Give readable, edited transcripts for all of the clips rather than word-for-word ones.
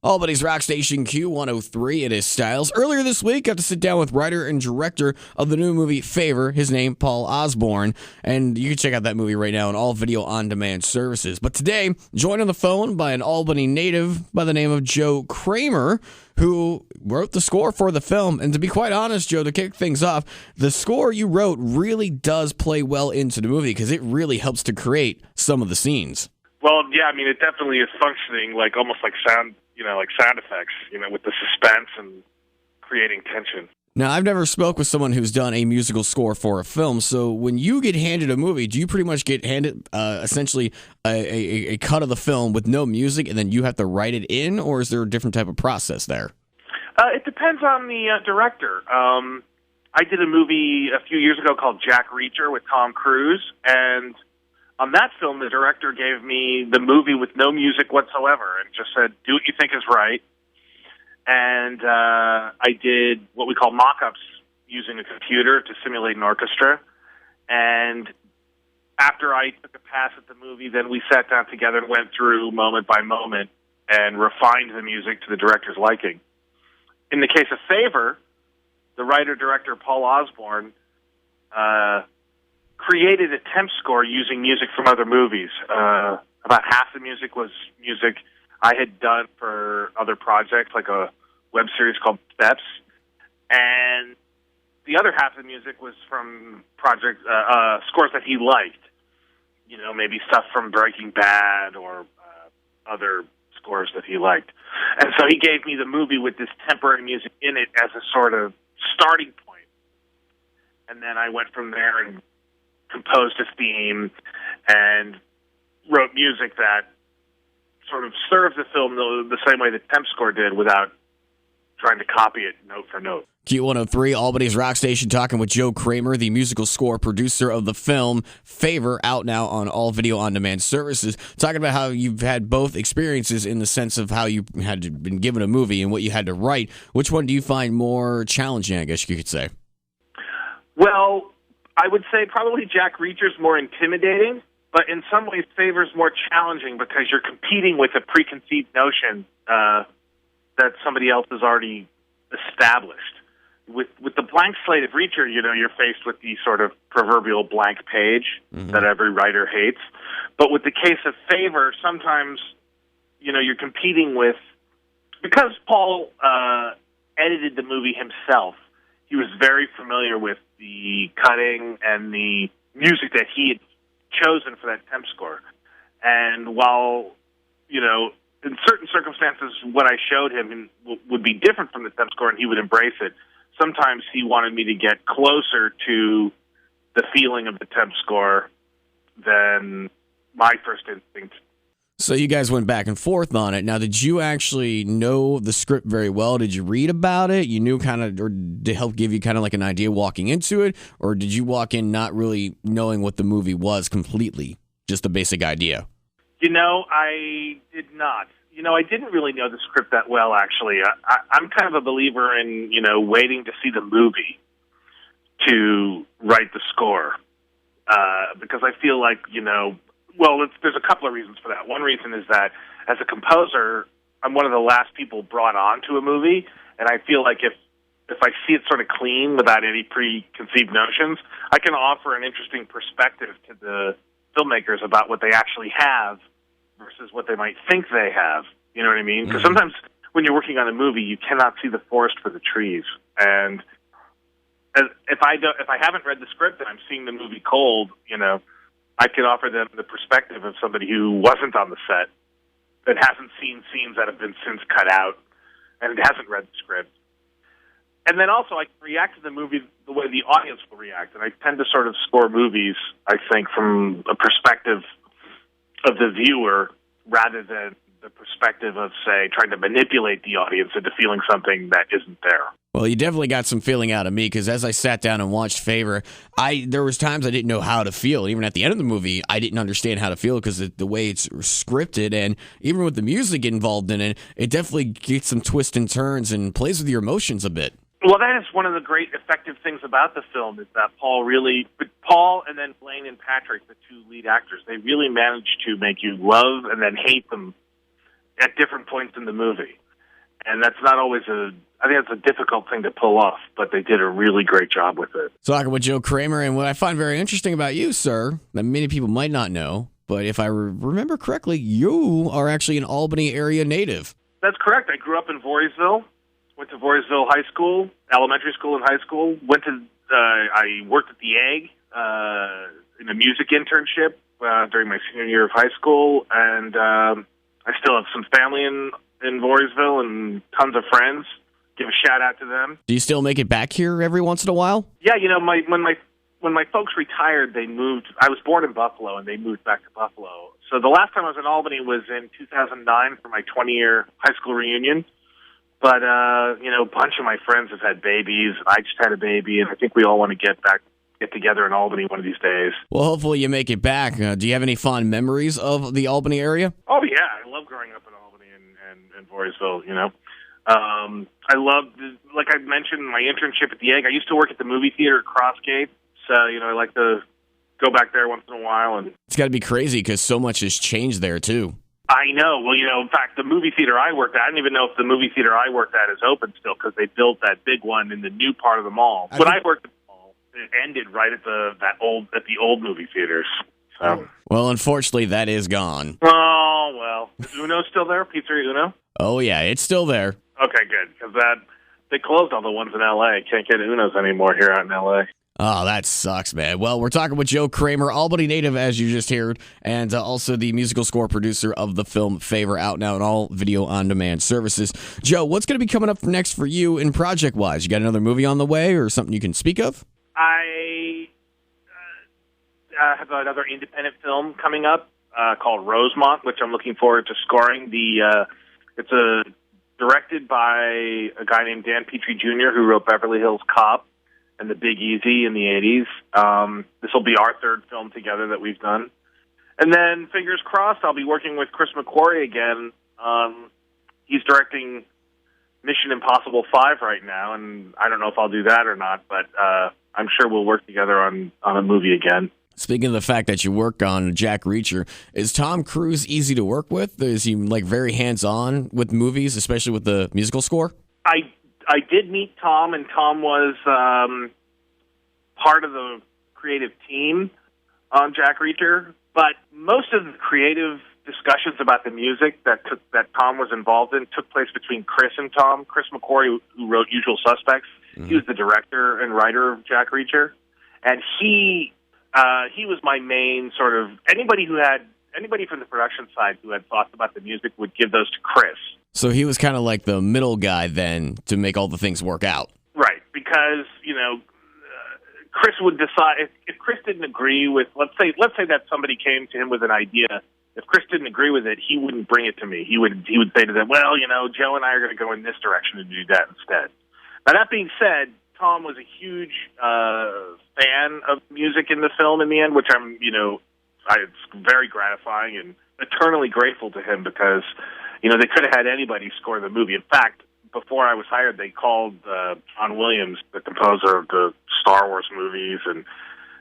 Albany's rock station Q103, it is Styles. Earlier this week, got to sit down with writer and director of the new movie Favor, his name, Paul Osborne, and you can check out that movie right now on all video on-demand services. But today, joined on the phone by an Albany native by the name of Joe Kraemer, who wrote the score for the film. And to be quite honest, Joe, to kick things off, the score you wrote really does play well into the movie because it really helps to create some of the scenes. Well, yeah, I mean, it definitely is functioning like almost like sound, like sound effects, with the suspense and creating tension. Now, I've never spoke with someone who's done a musical score for a film, so when you get handed a movie, do you pretty much get handed essentially a cut of the film with no music, and then you have to write it in, or is there a different type of process there? It depends on the director. I did a movie a few years ago called Jack Reacher with Tom Cruise, and on that film, the director gave me the movie with no music whatsoever and just said, do what you think is right. And I did what we call mock-ups using a computer to simulate an orchestra. And after I took a pass at the movie, then we sat down together and went through moment by moment and refined the music to the director's liking. In the case of Favor, the writer-director Paul Osborne created a temp score using music from other movies. About half the music was music I had done for other projects, like a web series called Steps, and the other half of the music was from project scores that he liked. Maybe stuff from Breaking Bad or other scores that he liked. And so he gave me the movie with this temporary music in it as a sort of starting point. And then I went from there and composed a theme and wrote music that sort of serves the film the same way the temp score did without trying to copy it note for note. Q103, Albany's rock station, talking with Joe Kraemer, the musical score producer of the film Favor, out now on all video on-demand services, talking about how you've had both experiences in the sense of how you had been given a movie and what you had to write. Which one do you find more challenging, I guess you could say? Well, I would say probably Jack Reacher's more intimidating, but in some ways Favor's more challenging because you're competing with a preconceived notion that somebody else has already established. With the blank slate of Reacher, you're faced with the sort of proverbial blank page that every writer hates. But with the case of Favor, sometimes, you're competing with, because Paul edited the movie himself, he was very familiar with the cutting and the music that he had chosen for that temp score. And while, in certain circumstances, what I showed him would be different from the temp score and he would embrace it, sometimes he wanted me to get closer to the feeling of the temp score than my first instinct. So you guys went back and forth on it. Now, did you actually know the script very well? Did you read about it? You knew kind of, or to help give you kind of like an idea walking into it? Or did you walk in not really knowing what the movie was completely, just a basic idea? I did not. I didn't really know the script that well, actually. I'm kind of a believer in, waiting to see the movie to write the score. Because I feel like, there's a couple of reasons for that. One reason is that as a composer, I'm one of the last people brought on to a movie, and I feel like if I see it sort of clean without any preconceived notions, I can offer an interesting perspective to the filmmakers about what they actually have versus what they might think they have. You know what I mean? Because sometimes when you're working on a movie, you cannot see the forest for the trees. And if I haven't read the script and I'm seeing the movie cold, I can offer them the perspective of somebody who wasn't on the set, that hasn't seen scenes that have been since cut out, and hasn't read the script. And then also I can react to the movie the way the audience will react. And I tend to sort of score movies, I think, from a perspective of the viewer rather than the perspective of, say, trying to manipulate the audience into feeling something that isn't there. Well, you definitely got some feeling out of me, because as I sat down and watched Favor, there was times I didn't know how to feel. Even at the end of the movie, I didn't understand how to feel because the way it's scripted, and even with the music involved in it, it definitely gets some twists and turns and plays with your emotions a bit. Well, that is one of the great effective things about the film, is that Paul and then Blaine and Patrick, the two lead actors, they really managed to make you love and then hate them at different points in the movie. And that's not always I think that's a difficult thing to pull off, but they did a really great job with it. Talking with Joe Kraemer, and what I find very interesting about you, sir, that many people might not know, but if I remember correctly, you are actually an Albany area native. That's correct. I grew up in Voorheesville, went to Voorheesville High School, elementary school and high school. I worked at the Egg in a music internship during my senior year of high school, and I still have some family in Voorheesville and tons of friends. Give a shout out to them. Do you still make it back here every once in a while? Yeah, when my folks retired, they moved. I was born in Buffalo, and they moved back to Buffalo. So the last time I was in Albany was in 2009 for my 20-year high school reunion. But a bunch of my friends have had babies. I just had a baby, and I think we all want to get together in Albany one of these days. Well, hopefully you make it back. Do you have any fond memories of the Albany area? Oh yeah, I love growing up in Albany and Voorheesville. I loved, like I mentioned, my internship at the Egg. I used to work at the movie theater at Crossgate, so I like to go back there once in a while. And it's got to be crazy because so much has changed there too. I know. Well, in fact, the movie theater I worked at, I don't even know if the movie theater I worked at is open still because they built that big one in the new part of the mall. When I worked at the mall, it ended right at the old movie theaters. So. Well, unfortunately, that is gone. Oh, well. Is Uno still there? Pizzeria Uno? Oh, yeah, it's still there. Okay, good, because they closed all the ones in L.A. Can't get Unos anymore here out in L.A. Oh, that sucks, man. Well, we're talking with Joe Kraemer, Albany native, as you just heard, and also the musical score producer of the film Favor, out now on all video-on-demand services. Joe, what's going to be coming up next for you in project-wise? You got another movie on the way or something you can speak of? I have another independent film coming up called Rosemont, which I'm looking forward to scoring. It's directed by a guy named Dan Petrie Jr., who wrote Beverly Hills Cop and The Big Easy in the 80s. This will be our third film together that we've done. And then, fingers crossed, I'll be working with Chris McQuarrie again. He's directing Mission Impossible 5 right now, and I don't know if I'll do that or not, but I'm sure we'll work together on a movie again. Speaking of the fact that you work on Jack Reacher, is Tom Cruise easy to work with? Is he very hands-on with movies, especially with the musical score? I did meet Tom, and Tom was part of the creative team on Jack Reacher, but most of the creative discussions about the music that Tom was involved in took place between Chris and Tom. Chris McQuarrie, who wrote Usual Suspects, he was the director and writer of Jack Reacher, and he was my main sort of anybody from the production side who had thoughts about the music would give those to Chris. So he was kind of like the middle guy then to make all the things work out. Right, because Chris would decide if Chris didn't agree with let's say that somebody came to him with an idea. If Chris didn't agree with it, he wouldn't bring it to me. He would say to them, "Well, Joe and I are going to go in this direction and do that instead." Now that being said, Tom was a huge fan of music in the film in the end, which it's very gratifying and eternally grateful to him because, they could have had anybody score the movie. In fact, before I was hired, they called John Williams, the composer of the Star Wars movies and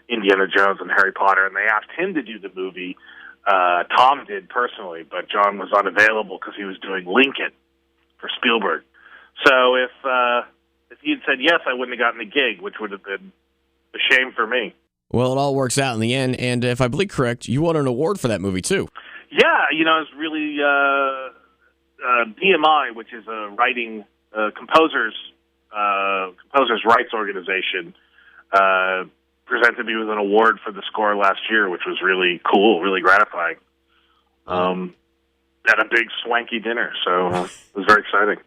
Indiana Jones and Harry Potter, and they asked him to do the movie. Tom did personally, but John was unavailable because he was doing Lincoln for Spielberg. So if he had said yes, I wouldn't have gotten the gig, which would have been a shame for me. Well, it all works out in the end, and if I believe correct, you won an award for that movie, too. Yeah, it's really BMI, which is a writing composers rights organization, presented me with an award for the score last year, which was really cool, really gratifying. At a big swanky dinner, so it was very exciting.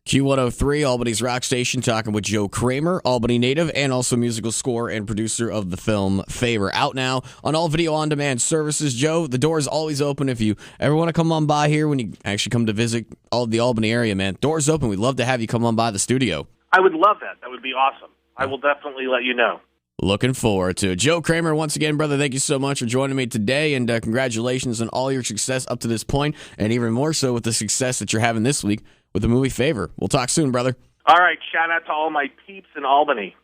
Q103, Albany's rock station, talking with Joe Kraemer, Albany native, and also musical score and producer of the film Favor, out now on all video-on-demand services. Joe, the door is always open if you ever want to come on by here when you actually come to visit all the Albany area, man. Door's open. We'd love to have you come on by the studio. I would love that. That would be awesome. I will definitely let you know. Looking forward to it. Joe Kraemer, once again, brother, thank you so much for joining me today, and congratulations on all your success up to this point, and even more so with the success that you're having this week with the movie Favor. We'll talk soon, brother. All right. Shout out to all my peeps in Albany.